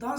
10